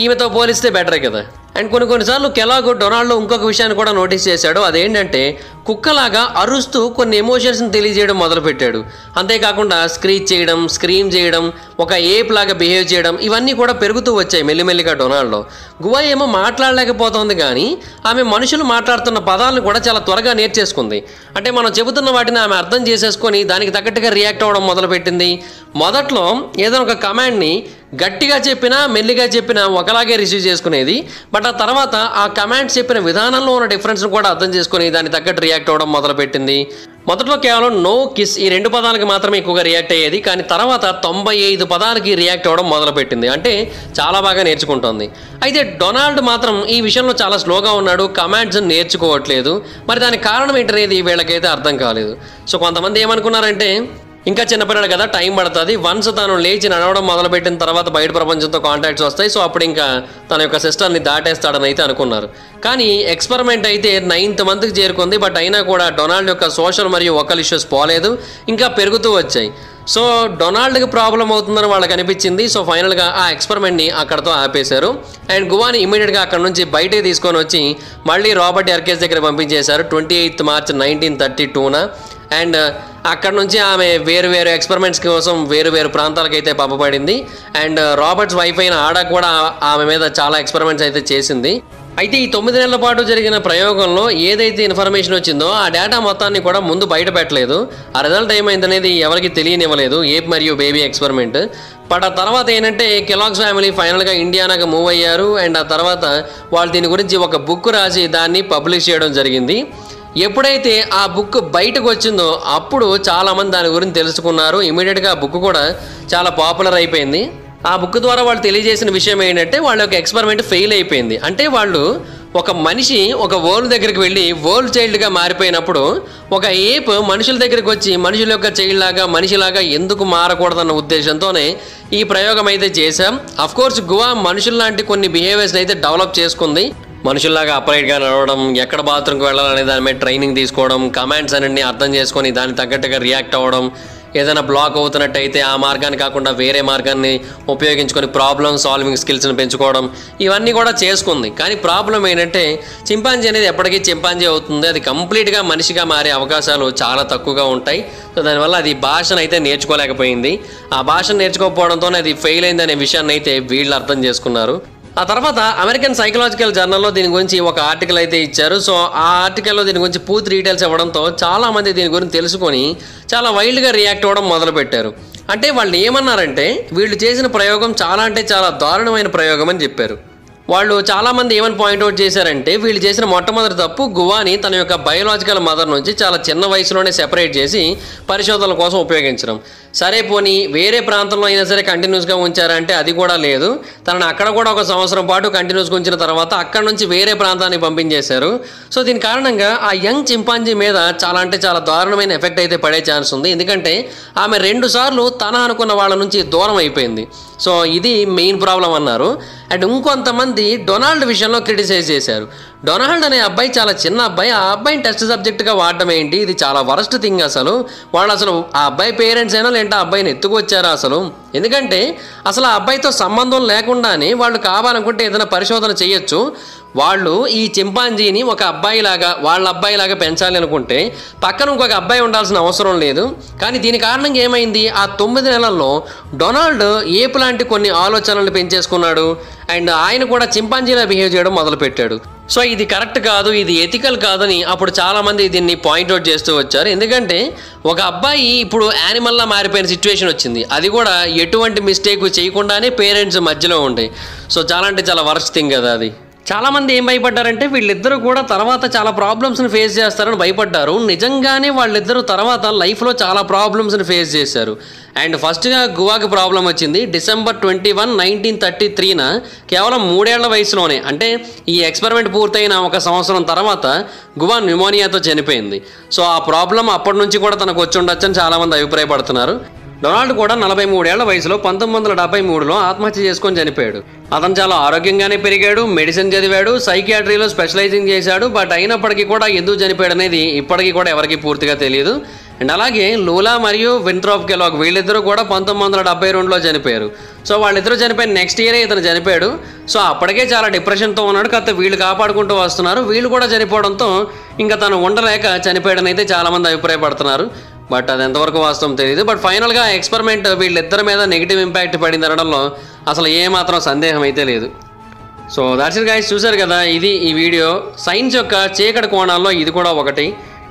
ఈమెతో పోలిస్తే బెటరే కదా. అండ్ కొన్నిసార్లు కెలాగ్ డొనాల్డ్ ఇంకొక విషయాన్ని కూడా నోటీస్ చేశాడు. అదేంటంటే కుక్కలాగా అరుస్తూ కొన్ని ఎమోషన్స్ని తెలియజేయడం మొదలుపెట్టాడు. అంతేకాకుండా స్క్రీచ్ చేయడం, స్క్రీమ్ చేయడం, ఒక ఏప్ లాగా బిహేవ్ చేయడం, ఇవన్నీ కూడా పెరుగుతూ వచ్చాయి మెల్లిమెల్లిగా డొనాల్డ్లో. గువా ఏమో మాట్లాడలేకపోతుంది, కానీ ఆమె మనుషులు మాట్లాడుతున్న పదాలను కూడా చాలా త్వరగా నేర్చేసుకుంది. అంటే మనం చెబుతున్న వాటిని ఆమె అర్థం చేసేసుకొని దానికి తగ్గట్టుగా రియాక్ట్ అవ్వడం మొదలుపెట్టింది. మొదట్లో ఏదైనా ఒక కమాండ్ని గట్టిగా చెప్పినా మెల్లిగా చెప్పినా ఒకలాగే రిసీవ్ చేసుకునేది. బట్ ఆ తర్వాత ఆ కమాండ్స్ చెప్పిన విధానంలో ఉన్న డిఫరెన్స్ను కూడా అర్థం చేసుకుని దానికి తగ్గట్టు రియాక్ట్ అవ్వడం మొదలుపెట్టింది. మొదట్లో కేవలం నో, కిస్ ఈ 2 పదాలకి మాత్రమే ఎక్కువగా రియాక్ట్ అయ్యేది, కానీ తర్వాత 95 పదాలకి రియాక్ట్ అవ్వడం మొదలుపెట్టింది. అంటే చాలా బాగా నేర్చుకుంటుంది. అయితే డొనాల్డ్ మాత్రం ఈ విషయంలో చాలా స్లోగా ఉన్నాడు, కమాండ్స్ నేర్చుకోవట్లేదు. మరి దానికి కారణం ఏంటనేది వీళ్ళకైతే అర్థం కాలేదు. సో కొంతమంది ఏమనుకున్నారంటే ఇంకా చిన్నపిల్లడు కదా, టైం పడుతుంది, వన్స్ తను లేచి నడవడం మొదలుపెట్టిన తర్వాత బయట ప్రపంచంతో కాంటాక్ట్స్ వస్తాయి, సో అప్పుడు ఇంకా తన యొక్క సిస్టర్ని దాటేస్తాడని అయితే అనుకున్నారు. కానీ ఎక్స్పెరిమెంట్ అయితే 9th మంత్కి చేరుకుంది. బట్ అయినా కూడా డొనాల్డ్ యొక్క సోషల్ మరియు వోకల్ ఇష్యూస్ పోలేదు, ఇంకా పెరుగుతూ వచ్చాయి. సో డొనాల్డ్కి ప్రాబ్లం అవుతుందని వాళ్ళకి అనిపించింది. సో ఫైనల్గా ఆ ఎక్స్పెరిమెంట్ని అక్కడతో ఆపేశారు. అండ్ గువాని ఇమీడియట్గా అక్కడ నుంచి బయటే తీసుకొని వచ్చి మళ్ళీ రాబర్ట్ ఎర్కేస్ దగ్గర పంపించేశారు 28th March 1932న. అండ్ అక్కడ నుంచి ఆమె వేరు వేరు ఎక్స్పెరిమెంట్స్ కోసం వేరు వేరు ప్రాంతాలకు అయితే పంపబడింది. అండ్ రాబర్ట్స్ వైఫ్ అయిన ఆడ కూడా ఆమె మీద చాలా ఎక్స్పెరిమెంట్స్ అయితే చేసింది. అయితే ఈ 9 నెలల పాటు జరిగిన ప్రయోగంలో ఏదైతే ఇన్ఫర్మేషన్ వచ్చిందో ఆ డేటా మొత్తాన్ని కూడా ముందు బయట పెట్టలేదు. ఆ రిజల్ట్ ఏమైందనేది ఎవరికి తెలియనివ్వలేదు, ఏప్ మరియు బేబీ ఎక్స్పెరిమెంట్. బట్ ఆ తర్వాత ఏంటంటే కెలాగ్స్ ఫ్యామిలీ ఫైనల్గా ఇండియానాకి మూవ్ అయ్యారు. అండ్ ఆ తర్వాత వాళ్ళు దీని గురించి ఒక బుక్ రాసి దాన్ని పబ్లిష్ చేయడం జరిగింది. ఎప్పుడైతే ఆ బుక్ బయటకు వచ్చిందో అప్పుడు చాలామంది దాని గురించి తెలుసుకున్నారు. ఇమీడియట్గా ఆ బుక్ కూడా చాలా పాపులర్ అయిపోయింది. ఆ బుక్ ద్వారా వాళ్ళు తెలియజేసిన విషయం ఏంటంటే వాళ్ళ యొక్క ఎక్స్పెరిమెంట్ ఫెయిల్ అయిపోయింది. అంటే వాళ్ళు ఒక మనిషి ఒక వరల్డ్ దగ్గరికి వెళ్ళి వరల్డ్ చైల్డ్గా మారిపోయినప్పుడు ఒక ఏప్ మనుషుల దగ్గరికి వచ్చి మనుషుల యొక్క చైల్డ్ లాగా మనిషిలాగా ఎందుకు మారకూడదన్న ఉద్దేశంతోనే ఈ ప్రయోగం అయితే చేశాం. అఫ్కోర్స్ గువా మనుషుల లాంటి కొన్ని బిహేవియర్స్ని అయితే డెవలప్ చేసుకుంది. మనుషుల్లాగా అప్రైట్గా నడవడం, ఎక్కడ బాత్రూమ్కి వెళ్ళాలనే దాని మీద ట్రైనింగ్ తీసుకోవడం, కమాండ్స్ అన్నింటినీ అర్థం చేసుకొని దానికి తగ్గట్టుగా రియాక్ట్ అవ్వడం, ఏదైనా బ్లాక్ అవుతున్నట్టయితే ఆ మార్గాన్ని కాకుండా వేరే మార్గాన్ని ఉపయోగించుకొని ప్రాబ్లమ్ సాల్వింగ్ స్కిల్స్ని పెంచుకోవడం, ఇవన్నీ కూడా చేసుకుంది. కానీ ప్రాబ్లం ఏంటంటే చింపాంజీ అనేది ఎప్పటికీ చింపాంజీ అవుతుంది, అది కంప్లీట్గా మనిషిగా మారే అవకాశాలు చాలా తక్కువగా ఉంటాయి. సో దానివల్ల అది భాషను అయితే నేర్చుకోలేకపోయింది. ఆ భాషను నేర్చుకోకపోవడంతోనే అది ఫెయిల్ అయిందనే విషయాన్ని అయితే వీళ్ళు అర్థం చేసుకున్నారు. ఆ తర్వాత అమెరికన్ సైకలాజికల్ జర్నల్లో దీని గురించి ఒక ఆర్టికల్ అయితే ఇచ్చారు. సో ఆ ఆర్టికల్లో దీని గురించి పూర్తి డీటెయిల్స్ ఇవ్వడంతో చాలామంది దీని గురించి తెలుసుకొని చాలా వైల్డ్గా రియాక్ట్ అవ్వడం మొదలుపెట్టారు. అంటే వాళ్ళు ఏమన్నారంటే వీళ్ళు చేసిన ప్రయోగం చాలా అంటే చాలా దారుణమైన ప్రయోగం అని చెప్పారు. వాళ్ళు చాలామంది ఏమని పాయింట్అవుట్ చేశారంటే వీళ్ళు చేసిన మొట్టమొదటి తప్పు గువాని తన యొక్క బయోలాజికల్ మదర్ నుంచి చాలా చిన్న వయసులోనే సెపరేట్ చేసి పరిశోధనల కోసం ఉపయోగించడం. సరే పోనీ వేరే ప్రాంతంలో అయినా సరే కంటిన్యూస్గా ఉంచారంటే అది కూడా లేదు. తనని అక్కడ కూడా 1 సంవత్సరం పాటు కంటిన్యూస్గా ఉంచిన తర్వాత అక్కడ నుంచి వేరే ప్రాంతానికి పంపించేశారు. సో దీని కారణంగా ఆ యంగ్ చింపాంజీ మీద చాలా అంటే చాలా దారుణమైన ఎఫెక్ట్ అయితే పడే ఛాన్స్ ఉంది. ఎందుకంటే ఆమె 2 సార్లు తన అనుకున్న వాళ్ళ నుంచి దూరం అయిపోయింది. సో ఇది మెయిన్ ప్రాబ్లం అన్నారు. అండ్ ఇంకొంతమంది డొనాల్డ్ విషయంలో క్రిటిసైజ్ చేశారు. డొనాల్డ్ అనే అబ్బాయి చాలా చిన్న అబ్బాయి, ఆ అబ్బాయిని టెస్ట్ సబ్జెక్ట్గా వాడడం ఏంటి, ఇది చాలా వరస్ట్ థింగ్. అసలు వాళ్ళు అసలు ఆ అబ్బాయి పేరెంట్స్ అయినా లేదంటే ఆ అబ్బాయిని ఎత్తుకొచ్చారా అసలు? ఎందుకంటే అసలు ఆ అబ్బాయితో సంబంధం లేకుండానే వాళ్ళు కావాలనుకుంటే ఏదైనా పరిశోధన చేయొచ్చు. వాళ్ళు ఈ చింపాంజీని ఒక అబ్బాయిలాగా వాళ్ళ అబ్బాయిలాగా పెంచాలి అనుకుంటే పక్కన ఇంకొక అబ్బాయి ఉండాల్సిన అవసరం లేదు. కానీ దీని కారణంగా ఏమైంది, ఆ 9 నెలల్లో డొనాల్డ్ ఏపు లాంటి కొన్ని ఆలోచనలు పెంచేసుకున్నాడు. అండ్ ఆయన కూడా చింపాంజీలా బిహేవ్ చేయడం మొదలుపెట్టాడు. సో ఇది కరెక్ట్ కాదు, ఇది ఎథికల్ కాదని అప్పుడు చాలామంది దీన్ని పాయింట్అవుట్ చేస్తూ వచ్చారు. ఎందుకంటే ఒక అబ్బాయి ఇప్పుడు యానిమల్లా మారిపోయిన సిచ్యువేషన్ వచ్చింది, అది కూడా ఎటువంటి మిస్టేక్ చేయకుండానే పేరెంట్స్ మధ్యలో ఉంటాయి. సో చాలా అంటే చాలా వరస్ట్ థింగ్ కదా అది. చాలామంది ఏం భయపడ్డారంటే వీళ్ళిద్దరూ కూడా తర్వాత చాలా ప్రాబ్లమ్స్ని ఫేస్ చేస్తారని భయపడ్డారు. నిజంగానే వాళ్ళిద్దరూ తర్వాత లైఫ్లో చాలా ప్రాబ్లమ్స్ని ఫేస్ చేశారు. అండ్ ఫస్ట్గా గువాకి ప్రాబ్లం వచ్చింది December 21, 1933న కేవలం 3 ఏళ్ల వయసులోనే, అంటే ఈ ఎక్స్పెరిమెంట్ పూర్తయిన 1 సంవత్సరం తర్వాత గువా న్యూమోనియాతో చనిపోయింది. సో ఆ ప్రాబ్లం అప్పటి నుంచి కూడా తనకు వచ్చి ఉండొచ్చని చాలామంది అభిప్రాయపడుతున్నారు. డొనాల్డ్ కూడా 43 ఏళ్ల వయసులో 1973లో ఆత్మహత్య చేసుకొని చనిపోయాడు. అతను చాలా ఆరోగ్యంగానే పెరిగాడు, మెడిసిన్ చదివాడు, సైకియాట్రీలో స్పెషలైజింగ్ చేశాడు. బట్ అయినప్పటికీ కూడా ఎందుకు చనిపోయాడు అనేది ఇప్పటికీ కూడా ఎవరికి పూర్తిగా తెలియదు. అండ్ అలాగే లూలా మరియు వింథ్రోప్ కెలాగ్ వీళ్ళిద్దరూ కూడా 1972లో చనిపోయారు. సో వాళ్ళిద్దరూ చనిపోయిన నెక్స్ట్ ఇయరే ఇతను చనిపోయాడు. సో అప్పటికే చాలా డిప్రెషన్తో ఉన్నాడు. కాకపోతే వీళ్ళు కాపాడుకుంటూ వస్తున్నారు. వీళ్ళు కూడా చనిపోవడంతో ఇంకా తను ఉండలేక చనిపోయాడని అయితే చాలామంది అభిప్రాయపడుతున్నారు. బట్ అది ఎంతవరకు వాస్తవం తెలియదు. బట్ ఫైనల్గా ఎక్స్పెరిమెంట్ వీళ్ళిద్దరి మీద నెగిటివ్ ఇంపాక్ట్ పడింది అనడంలో అసలు ఏమాత్రం సందేహం అయితే లేదు. సో దాట్స్ ఇట్ గైస్, చూశారు కదా, ఇది ఈ వీడియో. సైన్స్ యొక్క చీకటి కోణాల్లో ఇది కూడా ఒకటి.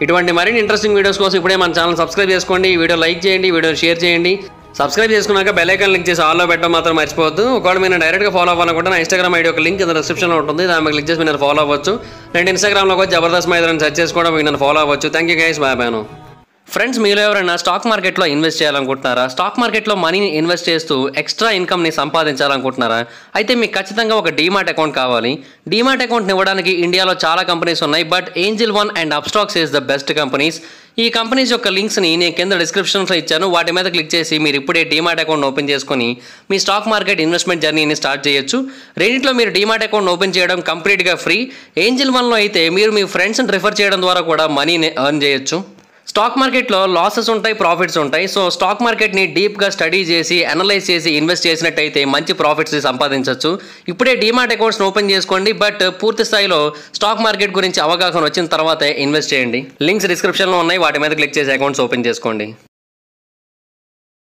ఇటువంటి మరిన్ని ఇంట్రెస్టింగ్ వీడియోస్ కోసం ఇప్పుడే మన ఛానల్ సబ్స్క్రైబ్ చేసుకోండి, ఈ వీడియో లైక్ చేయండి, ఈ వీడియో షేర్ చేయండి. సబ్స్క్రైబ్ చేసుకున్నాక బెల్ ఐకాన్ క్లిక్ చేసి ఆల్లో పెట్టడం మాత్రం మర్చిపోవద్దు. ఒకవేళ మీరు డైరెక్ట్గా ఫాలో అవ్వాలనుకుంటే నా ఇన్స్టాగ్రామ్ ఐడి ఒక లింక్ కింద డిస్క్రిప్షన్లో ఉంటుంది, దాని మీద క్లిక్ చేసి మీరు ఫాలో అవ్వచ్చు. నేను ఇన్స్టాగ్రామ్లో వచ్చి జబర్దస్త్ మైదాన్ని సెర్చ్ చేసుకోవడం మీకు నన్ను ఫాలో అవ్వచ్చు. Thank you guys, bye bye. Friends, మీరు ఎవరైనా స్టాక్ మార్కెట్లో ఇన్వెస్ట్ చేయాలనుకుంటున్నారా? స్టాక్ మార్కెట్లో మనీని ఇన్వెస్ట్ చేస్తూ ఎక్స్ట్రా ఇన్కమ్ని సంపాదించాలనుకుంటున్నారా? అయితే మీకు ఖచ్చితంగా ఒక డీమాట్ అకౌంట్ కావాలి. డీమాట్ అకౌంట్ని ఇవ్వడానికి ఇండియాలో చాలా కంపెనీస్ ఉన్నాయి, but angel one and Upstox is the best companies. ఈ కంపెనీస్ యొక్క లింక్స్ని నేను కింద డిస్క్రిప్షన్లో ఇచ్చాను, వాటి మీద క్లిక్ చేసి మీరు ఇప్పుడే డీమాట్ అకౌంట్ ఓపెన్ చేసుకొని మీ స్టాక్ మార్కెట్ ఇన్వెస్ట్మెంట్ జర్నీని స్టార్ట్ చేయొచ్చు. రెండిట్లో మీరు డీమాట్ అకౌంట్ ఓపెన్ చేయడం కంప్లీట్గా ఫ్రీ. ఏంజిల్ వన్లో అయితే మీరు మీ ఫ్రెండ్స్ని రిఫర్ చేయడం ద్వారా కూడా మనీని ఎర్న్ చేయొచ్చు. స్టాక్ మార్కెట్లో లాసెస్ ఉంటాయి, ప్రాఫిట్స్ ఉంటాయి. సో స్టాక్ మార్కెట్ని డీప్గా స్టడీ చేసి అనలైజ్ చేసి ఇన్వెస్ట్ చేసినట్టయితే మంచి ప్రాఫిట్స్ సంపాదించవచ్చు. ఇప్పుడే డీమాట్ అకౌంట్స్ని ఓపెన్ చేసుకోండి, బట్ పూర్తి స్థాయిలో స్టాక్ మార్కెట్ గురించి అవగాహన వచ్చిన తర్వాతే ఇన్వెస్ట్ చేయండి. లింక్స్ డిస్క్రిప్షన్లో ఉన్నాయి, వాటి మీద క్లిక్ చేసి అకౌంట్స్ ఓపెన్ చేసుకోండి.